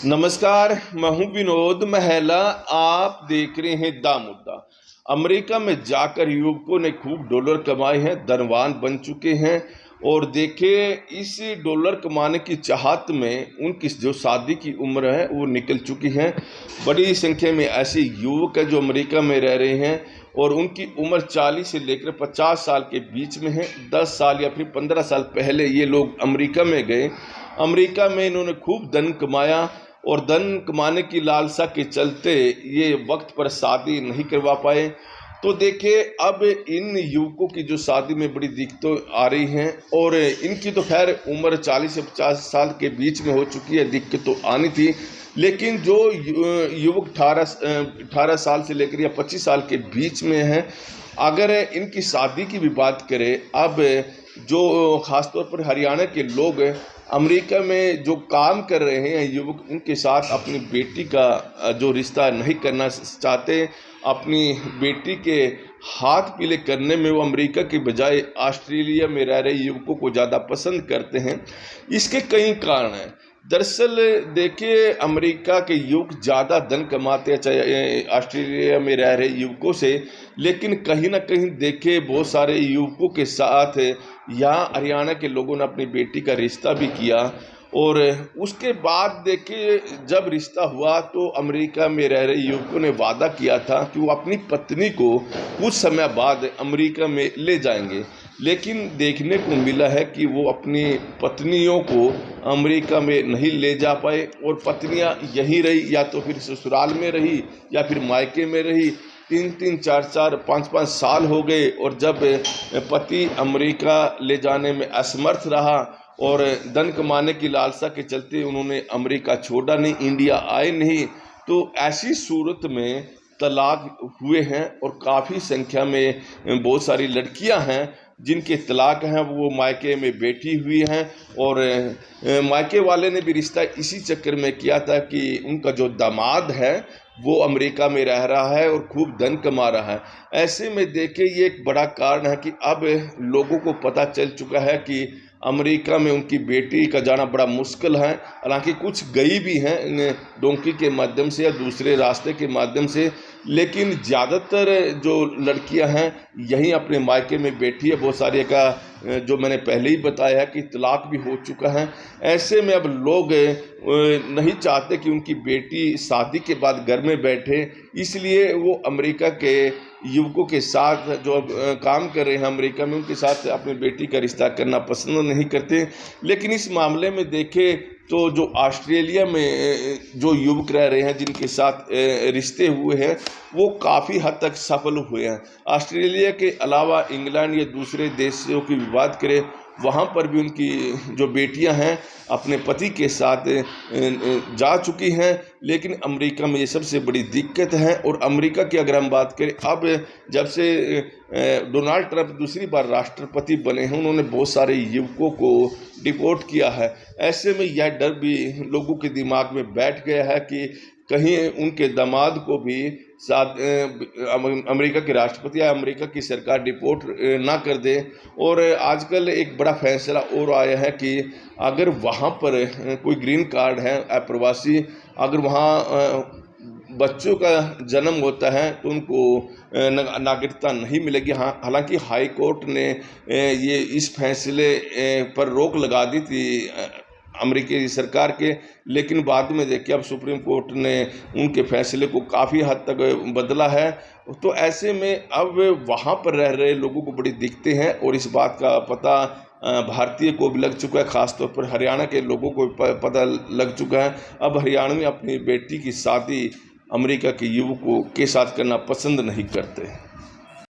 नमस्कार, मैं हूं विनोद महला। आप देख रहे हैं दा मुद्दा। अमेरिका में जाकर युवकों ने खूब डॉलर कमाए हैं, धनवान बन चुके हैं। और देखिए, इस डॉलर कमाने की चाहत में उनकी जो शादी की उम्र है वो निकल चुकी है। बड़ी संख्या में ऐसे युवक हैं जो अमेरिका में रह रहे हैं और उनकी उम्र 40 से लेकर 50 साल के बीच में है। 10 साल या फिर 15 साल पहले ये लोग अमेरिका में गए। अमेरिका में इन्होंने खूब धन कमाया और धन कमाने की लालसा के चलते ये वक्त पर शादी नहीं करवा पाए। तो देखिए, अब इन युवकों की जो शादी में बड़ी दिक्कतें आ रही हैं और इनकी तो खैर उम्र 40 से 50 साल के बीच में हो चुकी है। दिक्कत तो आनी थी, लेकिन जो युवक 18 साल से लेकर या 25 साल के बीच में हैं, अगर इनकी शादी की भी बात करें, अब जो ख़ासतौर पर हरियाणा के लोग अमेरिका में जो काम कर रहे हैं युवक, उनके साथ अपनी बेटी का जो रिश्ता नहीं करना चाहते। अपनी बेटी के हाथ पीले करने में वो अमेरिका की बजाय ऑस्ट्रेलिया में रह रहे युवकों को ज़्यादा पसंद करते हैं। इसके कई कारण हैं। दरअसल देखिए, अमेरिका के युवक ज़्यादा धन कमाते हैं चाहे ऑस्ट्रेलिया में रह रहे युवकों से, लेकिन कहीं ना कहीं देखिए बहुत सारे युवकों के साथ यहाँ हरियाणा के लोगों ने अपनी बेटी का रिश्ता भी किया। और उसके बाद देखिए, जब रिश्ता हुआ तो अमेरिका में रह रहे युवकों ने वादा किया था कि वो अपनी पत्नी को कुछ समय बाद अमेरिका में ले जाएंगे, लेकिन देखने को मिला है कि वो अपनी पत्नियों को अमेरिका में नहीं ले जा पाए और पत्नियां यहीं रही, या तो फिर ससुराल में रही या फिर मायके में रही। 3-3, 4-4, 5-5 साल हो गए और जब पति अमेरिका ले जाने में असमर्थ रहा और धन कमाने की लालसा के चलते उन्होंने अमेरिका छोड़ा नहीं, इंडिया आए नहीं, तो ऐसी सूरत में तलाक हुए हैं। और काफ़ी संख्या में बहुत सारी लड़कियां हैं जिनके तलाक हैं, वो मायके में बैठी हुई हैं। और मायके वाले ने भी रिश्ता इसी चक्कर में किया था कि उनका जो दामाद है वो अमेरिका में रह रहा है और खूब धन कमा रहा है। ऐसे में देखिए, ये एक बड़ा कारण है कि अब लोगों को पता चल चुका है कि अमेरिका में उनकी बेटी का जाना बड़ा मुश्किल है। हालांकि कुछ गई भी हैं डोंकी के माध्यम से या दूसरे रास्ते के माध्यम से, लेकिन ज़्यादातर जो लड़कियां हैं यहीं अपने मायके में बैठी है। बहुत सारे का जो मैंने पहले ही बताया है कि तलाक भी हो चुका है। ऐसे में अब लोग नहीं चाहते कि उनकी बेटी शादी के बाद घर में बैठे, इसलिए वो अमेरिका के युवकों के साथ जो काम कर रहे हैं अमेरिका में, उनके साथ अपनी बेटी का रिश्ता करना पसंद नहीं करते। लेकिन इस मामले में देखें तो जो ऑस्ट्रेलिया में जो युवक रह रहे हैं जिनके साथ रिश्ते हुए हैं, वो काफ़ी हद तक सफल हुए हैं। ऑस्ट्रेलिया के अलावा इंग्लैंड या दूसरे देशों की भी बात करें, वहाँ पर भी उनकी जो बेटियां हैं अपने पति के साथ जा चुकी हैं। लेकिन अमेरिका में ये सबसे बड़ी दिक्कत है। और अमेरिका की अगर हम बात करें, अब जब से डोनाल्ड ट्रंप दूसरी बार राष्ट्रपति बने हैं, उन्होंने बहुत सारे युवकों को डिपोर्ट किया है। ऐसे में यह डर भी लोगों के दिमाग में बैठ गया है कि कहीं उनके दामाद को भी साथ अमेरिका के राष्ट्रपति या अमेरिका की सरकार डिपोर्ट ना कर दे। और आजकल एक बड़ा फैसला और आया है कि अगर वहाँ पर कोई ग्रीन कार्ड है अप्रवासी, अगर वहाँ बच्चों का जन्म होता है तो उनको नागरिकता नहीं मिलेगी। हाँ, हालांकि हाई कोर्ट ने ये इस फैसले पर रोक लगा दी थी अमेरिकी सरकार के, लेकिन बाद में देखिए अब सुप्रीम कोर्ट ने उनके फैसले को काफ़ी हद तक बदला है। तो ऐसे में अब वहाँ पर रह रहे लोगों को बड़ी दिक्कतें हैं और इस बात का पता भारतीय को भी लग चुका है, ख़ासतौर पर हरियाणा के लोगों को पता लग चुका है। अब हरियाणा में अपनी बेटी की शादी अमेरिका के युवकों के साथ करना पसंद नहीं करते।